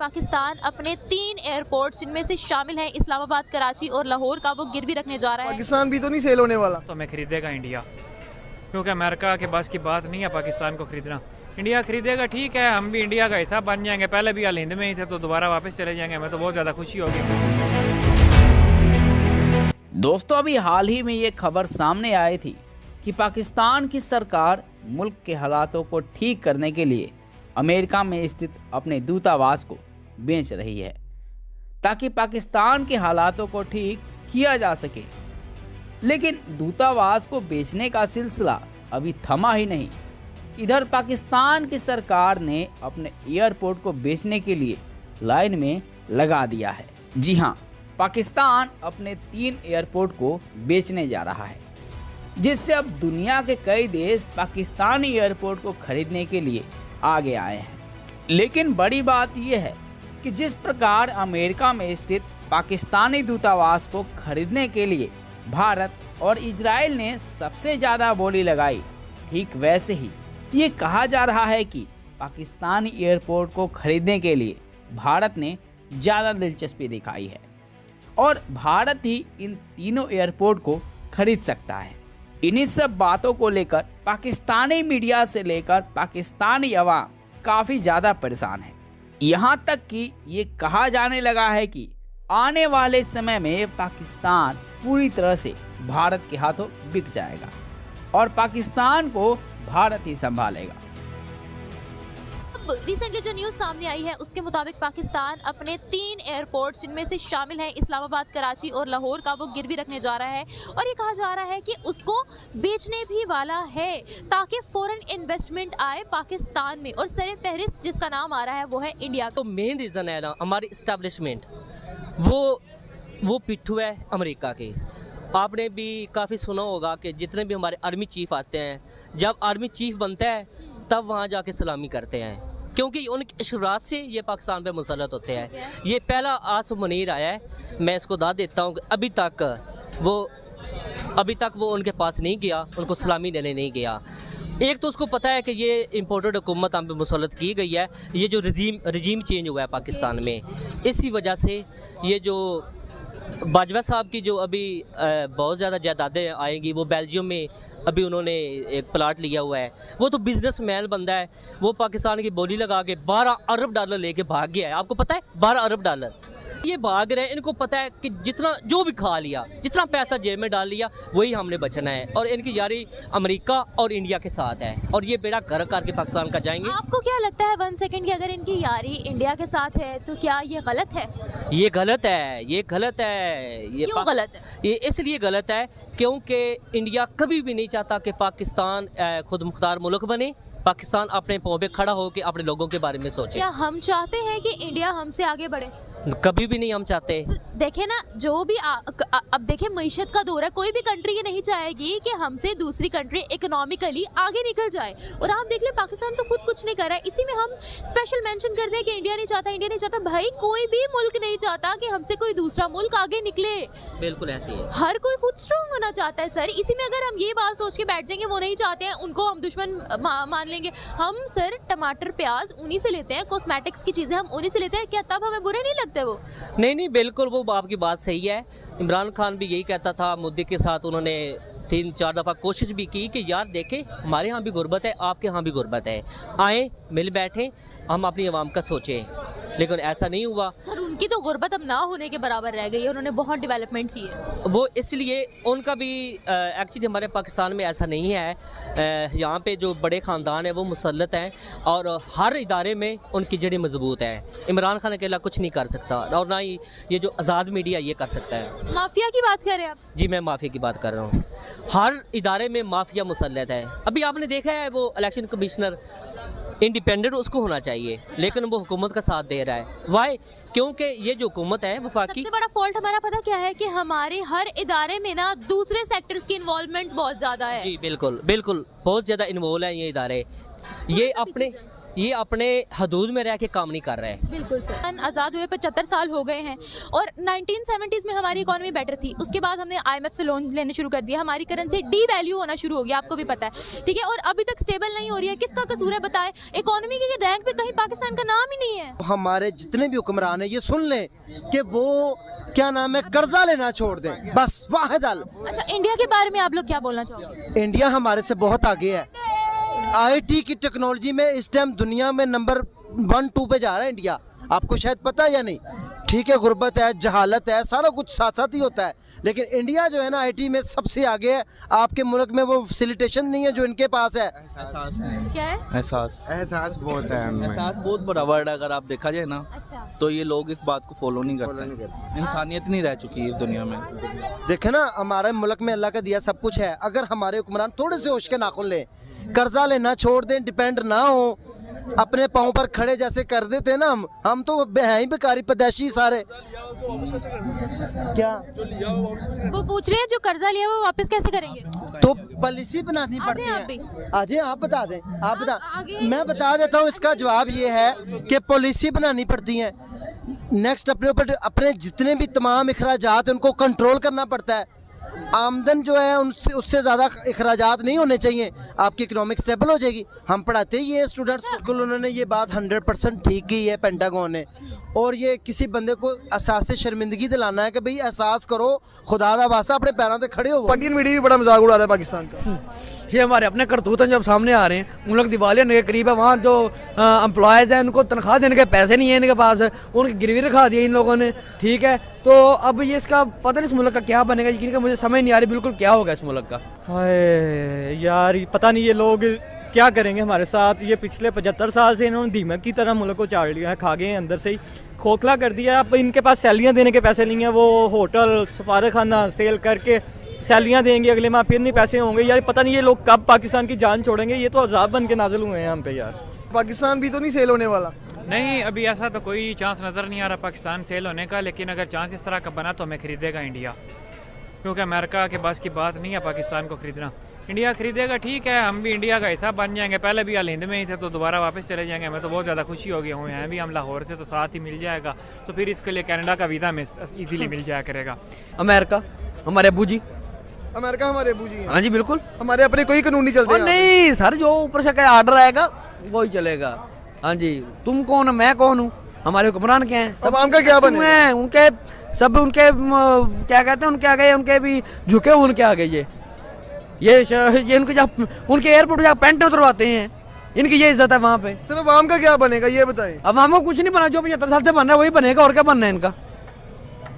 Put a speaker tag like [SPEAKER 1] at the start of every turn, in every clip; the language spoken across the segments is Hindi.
[SPEAKER 1] पाकिस्तान अपने 3 एयरपोर्ट जिनमें से शामिल हैं इस्लामाबाद, कराची और लाहौर का वो गिरवी रखने जा रहा है।
[SPEAKER 2] पाकिस्तान भी तो नहीं सेल होने वाला।
[SPEAKER 3] तो हमें खरीदेगा इंडिया, क्योंकि अमेरिका के बस की बात नहीं है पाकिस्तान को खरीदना। इंडिया खरीदेगा, ठीक है, हम भी इंडिया का हिस्सा बन जाएंगे। पहले भी हिंद में ही थे तो दोबारा वापस चले जाएंगे, हमें तो बहुत ज़्यादा खुशी होगी।
[SPEAKER 4] दोस्तों, अभी हाल ही में ये खबर सामने आई थी कि पाकिस्तान की सरकार मुल्क के हालातों को ठीक करने के लिए अमेरिका में स्थित अपने दूतावास को बेच रही है, ताकि पाकिस्तान के हालातों को ठीक किया जा सके। लेकिन दूतावास को बेचने का सिलसिला अभी थमा ही नहीं। इधर पाकिस्तान की सरकार ने अपने एयरपोर्ट को बेचने के लिए लाइन में लगा दिया है। जी हाँ, पाकिस्तान अपने 3 एयरपोर्ट को बेचने जा रहा है, जिससे अब दुनिया के कई देश पाकिस्तानी एयरपोर्ट को खरीदने के लिए आगे आए हैं। लेकिन बड़ी बात यह है कि जिस प्रकार अमेरिका में स्थित पाकिस्तानी दूतावास को खरीदने के लिए भारत और इजराइल ने सबसे ज़्यादा बोली लगाई, ठीक वैसे ही ये कहा जा रहा है कि पाकिस्तानी एयरपोर्ट को खरीदने के लिए भारत ने ज़्यादा दिलचस्पी दिखाई है और भारत ही इन तीनों एयरपोर्ट को खरीद सकता है। इन्हीं सब बातों को लेकर पाकिस्तानी मीडिया से लेकर पाकिस्तानी अवाम काफ़ी ज़्यादा परेशान है। यहाँ तक कि ये कहा जाने लगा है कि आने वाले समय में पाकिस्तान पूरी तरह से भारत के हाथों बिक जाएगा और पाकिस्तान को भारत ही संभालेगा।
[SPEAKER 1] रिसेंटली जो न्यूज़ सामने आई है उसके मुताबिक पाकिस्तान अपने 3 एयरपोर्ट जिनमें से शामिल हैं इस्लामाबाद, कराची और लाहौर का वो गिरवी रखने जा रहा है और ये कहा जा रहा है कि उसको बेचने भी वाला है ताकि फॉरेन इन्वेस्टमेंट आए पाकिस्तान में। और सर फहरिस्त जिसका नाम आ रहा है वो है इंडिया।
[SPEAKER 5] तो मेन रीज़न है ना हमारी इस्टेब्लिशमेंट, वो पिट्ठू है अमेरिका के। आपने भी काफ़ी सुना होगा कि जितने भी हमारे आर्मी चीफ आते हैं, जब आर्मी चीफ बनता है तब वहाँ जाके सलामी करते हैं, क्योंकि उनकी शुरुआत से ये पाकिस्तान पे मुसल्लत होते हैं। ये पहला आसिफ मुनीर आया है, मैं इसको दाद देता हूँ कि अभी तक वो उनके पास नहीं गया, उनको सलामी देने नहीं गया। एक तो उसको पता है कि ये इम्पोर्टेड हुकूमत हम पे मुसल्लत की गई है, ये जो रजीम चेंज हुआ है पाकिस्तान में, इसी वजह से ये जो बाजवा साहब की जो अभी बहुत ज़्यादा जायदादें आएंगी, वो बेल्जियम में अभी उन्होंने एक प्लाट लिया हुआ है। वो तो बिजनेसमैन बंदा है, वो पाकिस्तान की बोली लगा के 12 अरब डॉलर लेके भाग गया है। आपको पता है 12 अरब डॉलर ये भाग रहे हैं। इनको पता है कि जितना जो भी खा लिया, जितना पैसा जेब में डाल लिया, वही हमने बचना है। और इनकी यारी अमेरिका और इंडिया के साथ है और ये बेड़ा घर करके पाकिस्तान का जाएंगे।
[SPEAKER 1] आपको क्या लगता है 1 सेकंड की, अगर इनकी यारी इंडिया के साथ है तो क्या ये गलत है?
[SPEAKER 5] ये गलत है, ये गलत है। ये
[SPEAKER 1] क्यों गलत है?
[SPEAKER 5] ये इसलिए गलत है क्योंकि इंडिया कभी भी नहीं चाहता कि पाकिस्तान खुद मुख्तार मुल्क बने। पाकिस्तान अपने पाँव पे खड़ा हो के अपने लोगों के बारे में सोचे।
[SPEAKER 1] क्या हम चाहते हैं कि इंडिया हमसे आगे बढ़े?
[SPEAKER 5] कभी भी नहीं हम चाहते।
[SPEAKER 1] देखे ना, जो भी अब देखे मईशत का दौर है, कोई भी कंट्री ये नहीं चाहेगी कि हमसे दूसरी कंट्री इकोनॉमिकली आगे निकल जाए। और आप देख ले पाकिस्तान तो खुद कुछ नहीं कर रहा है। इसी में हम स्पेशल मेंशन करते हैं कि इंडिया नहीं चाहता, इंडिया नहीं चाहता। भाई कोई भी मुल्क नहीं चाहता कि हमसे कोई दूसरा मुल्क आगे निकले।
[SPEAKER 5] बिल्कुल ऐसे ही
[SPEAKER 1] हर कोई खुद स्ट्रॉन्ग होना चाहता है सर। इसी में अगर हम ये बात सोच के बैठ जाएंगे वो नहीं चाहते हैं, उनको हम दुश्मन मान लेंगे। हम सर टमाटर प्याज उन्हीं से लेते हैं, कॉस्मेटिक्स की चीज़ें हम उन्हीं से लेते हैं, क्या तब हमें बुरे नहीं लगते? वो
[SPEAKER 5] नहीं, बिल्कुल वो आपकी बात सही है। इमरान खान भी यही कहता था, मुद्दे के साथ उन्होंने 3-4 दफ़ा कोशिश भी की कि यार देखें हमारे यहाँ भी गुर्बत है, आपके यहाँ भी गुर्बत है, आए मिल बैठे, हम अपनी आवाम का सोचें। लेकिन ऐसा नहीं हुआ।
[SPEAKER 1] सर उनकी तो गुर्बत अब ना होने के बराबर रह गई है, उन्होंने बहुत डेवलपमेंट की है।
[SPEAKER 5] वो इसलिए उनका भी एक्चुअली हमारे पाकिस्तान में ऐसा नहीं है। यहाँ पे जो बड़े ख़ानदान है वो मुसल्लत हैं और हर इदारे में उनकी जड़ें मजबूत हैं। इमरान खान अकेला कुछ नहीं कर सकता और ना ही ये जो आज़ाद मीडिया ये कर सकता है।
[SPEAKER 1] माफिया की बात कर रहे हैं आप?
[SPEAKER 5] जी मैं माफिया की बात कर रहा हूँ। हर इदारे में माफिया मुसल्लत है। अभी आपने देखा है वो इलेक्शन कमिश्नर इंडिपेंडेंट उसको होना चाहिए, लेकिन वो हुकूमत का साथ दे रहा है। वाई? क्योंकि ये जो हुकूमत है वफाकी।
[SPEAKER 1] सबसे बड़ा फॉल्ट हमारा पता क्या है कि हमारे हर इदारे में ना दूसरे सेक्टर्स की इन्वॉल्वमेंट बहुत ज़्यादा है।
[SPEAKER 5] जी बिल्कुल बहुत ज़्यादा इन्वॉल्व है ये इदारे। ये अपने ये अपने हदूद में रह के काम नहीं कर रहे हैं।
[SPEAKER 1] बिल्कुल सर, आज़ाद हुए 75 साल हो गए हैं और 1970s में हमारी इकॉनमी बेटर थी। उसके बाद हमने IMF से लोन लेने शुरू कर दिया, हमारी करेंसी डी वैल्यू होना शुरू हो गया, आपको भी पता है, ठीक है। और अभी तक स्टेबल नहीं हो रही है, किसका कसूर है बताएं? इकोनॉमी के रैंक पे कहीं पाकिस्तान का नाम ही नहीं है।
[SPEAKER 2] हमारे जितने भी हुक्मरान हैं ये सुन लें कि वो क्या नाम है, कर्जा लेना छोड़ दें, बस वाहिद हल।
[SPEAKER 1] अच्छा, इंडिया के बारे में आप लोग क्या बोलना चाहोगे?
[SPEAKER 2] इंडिया हमारे से बहुत आगे है। IT की टेक्नोलॉजी में इस टाइम दुनिया में नंबर 1-2 पे जा रहा है इंडिया, आपको शायद पता है या नहीं। ठीक है, गुर्बत है, जहालत है, सारा कुछ साथ साथ ही होता है, लेकिन इंडिया जो है ना IT में सबसे आगे है। आपके मुल्क में वो फैसिलिटेशन नहीं है जो इनके पास है।
[SPEAKER 1] क्या है?
[SPEAKER 6] एहसास बहुत है उनमें।
[SPEAKER 7] एहसास बहुत बड़ा वर्ड है, अगर आप देखा जाए ना
[SPEAKER 1] अच्छा,
[SPEAKER 7] तो ये लोग इस बात को फॉलो नहीं करते। इंसानियत नहीं रह चुकी है इस दुनिया में।
[SPEAKER 2] देखे ना, हमारे मुल्क में अल्लाह का दिया सब कुछ है। अगर हमारे हुक्मरान थोड़े से होश के नाखुन लें, कर्जा लेना छोड़ दें, डिपेंड ना हो, अपने पाँव पर खड़े जैसे कर देते ना, हम तो हैं ही बेकारी पैदाशी सारे। क्या
[SPEAKER 1] वो पूछ रहे हैं जो कर्जा लिया वो वापस कैसे करेंगे?
[SPEAKER 2] तो पॉलिसी बनानी पड़ती
[SPEAKER 1] आप भी।
[SPEAKER 2] है। आज आप बता दें, आप बता।
[SPEAKER 1] आगे-
[SPEAKER 2] मैं बता देता हूँ, इसका जवाब ये है कि पॉलिसी बनानी पड़ती है। नेक्स्ट अपने ऊपर अपने जितने भी तमाम अखराजात उनको कंट्रोल करना पड़ता है। आमदन जो है उससे ज़्यादा अखराजात नहीं होने चाहिए, आपकी इकोनॉमिक स्टेबल हो जाएगी। हम पढ़ाते ही ये स्टूडेंट्स, बिल्कुल उन्होंने ये बात 100% ठीक की है पेंटागन ने। और ये किसी बंदे को एहसास से शर्मिंदगी दिलाना है कि भाई एहसास करो, खुदा दा वास्ता अपने पैरों पे खड़े हो।
[SPEAKER 6] इंडियन मीडिया भी बड़ा मजाक उड़ा रहा है पाकिस्तान का।
[SPEAKER 8] ये हमारे अपने करतूत हैं जब सामने आ रहे हैं। उन लोग दिवालिया के करीब है, वहाँ जो एम्प्लॉयज़ हैं उनको तनख्वाह देने के पैसे नहीं है इनके पास, उनकी गिरवी रखा दी इन लोगों ने, ठीक है। तो अब ये इसका पता नहीं इस मुल्क का क्या बनेगा, यकीन का मुझे समझ नहीं आ रही बिल्कुल क्या होगा इस मुल्क का।
[SPEAKER 3] हाय यार, पता नहीं ये लोग क्या करेंगे हमारे साथ। ये पिछले 75 साल से इन्होंने दीमक की तरह मुल्क को चाड़ लिया है, खा गए हैं, अंदर से ही खोखला कर दिया है। अब इनके पास सैलरियाँ देने के पैसे नहीं हैं, वो होटल सफारत खाना सेल करके सैलरियाँ देंगे, अगले माह फिर नहीं पैसे होंगे। यार पता नहीं ये लोग कब पाकिस्तान की जान छोड़ेंगे, ये तो अजाब बन के नाजिल हुए हैं हम पे यार।
[SPEAKER 6] पाकिस्तान भी तो नहीं सेल होने वाला।
[SPEAKER 3] नहीं, अभी ऐसा तो कोई चांस नज़र नहीं आ रहा पाकिस्तान सेल होने का, लेकिन अगर चांस इस तरह का बना तो हमें खरीदेगा इंडिया, क्योंकि अमेरिका के बस की बात नहीं है पाकिस्तान को ख़रीदना। इंडिया खरीदेगा, ठीक है, हम भी इंडिया का हिस्सा बन जाएंगे। पहले भी हिंद में ही थे तो दोबारा वापस चले जाएंगे। मैं तो बहुत ज़्यादा खुशी हो गया हूँ, हैं भी हम लाहौर से तो साथ ही मिल जाएगा, तो फिर इसके लिए कनाडा का वीज़ा में ईजीली मिल जाया करेगा।
[SPEAKER 8] अमेरिका हमारे अबू जी।
[SPEAKER 6] अमेरिका हमारे अबू जी हैं।
[SPEAKER 8] हाँ जी बिल्कुल।
[SPEAKER 6] हमारे अपने कोई कानून नहीं चलते।
[SPEAKER 8] नहीं सर, जो ऊपर से क्या आर्डर आएगा वही चलेगा। हाँ जी, तुम कौन हो, मैं कौन हूँ, हमारे हुक्मरान क्या हैं,
[SPEAKER 6] अब आम का क्या बने
[SPEAKER 8] हैं उनके, सब उनके क्या कहते हैं, उनके आगे उनके भी झुके हुए उनके आगे। ये उनके जहाँ उनके एयरपोर्ट जहाँ पैंट उतरवाते हैं, इनकी ये इज्जत है वहाँ पे।
[SPEAKER 6] सर अब आम का क्या बनेगा ये बताएं।
[SPEAKER 8] अब आम को कुछ नहीं बना, जो 75 साल से बन रहा है वही बनेगा, और क्या बनना है इनका।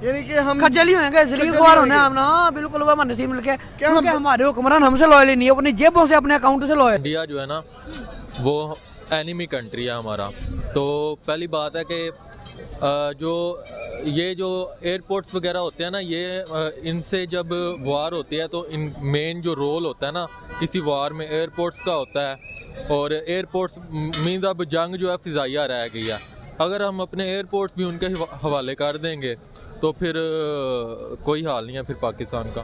[SPEAKER 6] यानी कि हम
[SPEAKER 8] खज्जली होंगे, इसलिए खुआर होने हम ना। हाँ बिल्कुल, हुआ मन नसीब मिल के, क्योंकि हमारे हुक्मरान हमसे लॉयल नहीं है, अपनी जेबों से अपने अकाउंट से लॉयल।
[SPEAKER 9] इंडिया जो है ना वो एनिमी कंट्री है हमारा। तो पहली बात है कि जो एयरपोर्ट्स वगैरह होते हैं ना, ये इनसे जब वार होती है तो इन मेन जो रोल होता है ना किसी वार में एयरपोर्ट्स का होता है। और एयरपोर्ट्स मीन्स अब जंग जो है फ़िज़ाइया रह गई है। अगर हम अपने एयरपोर्ट्स भी उनके हवाले कर देंगे तो फिर कोई हाल नहीं है फिर पाकिस्तान का।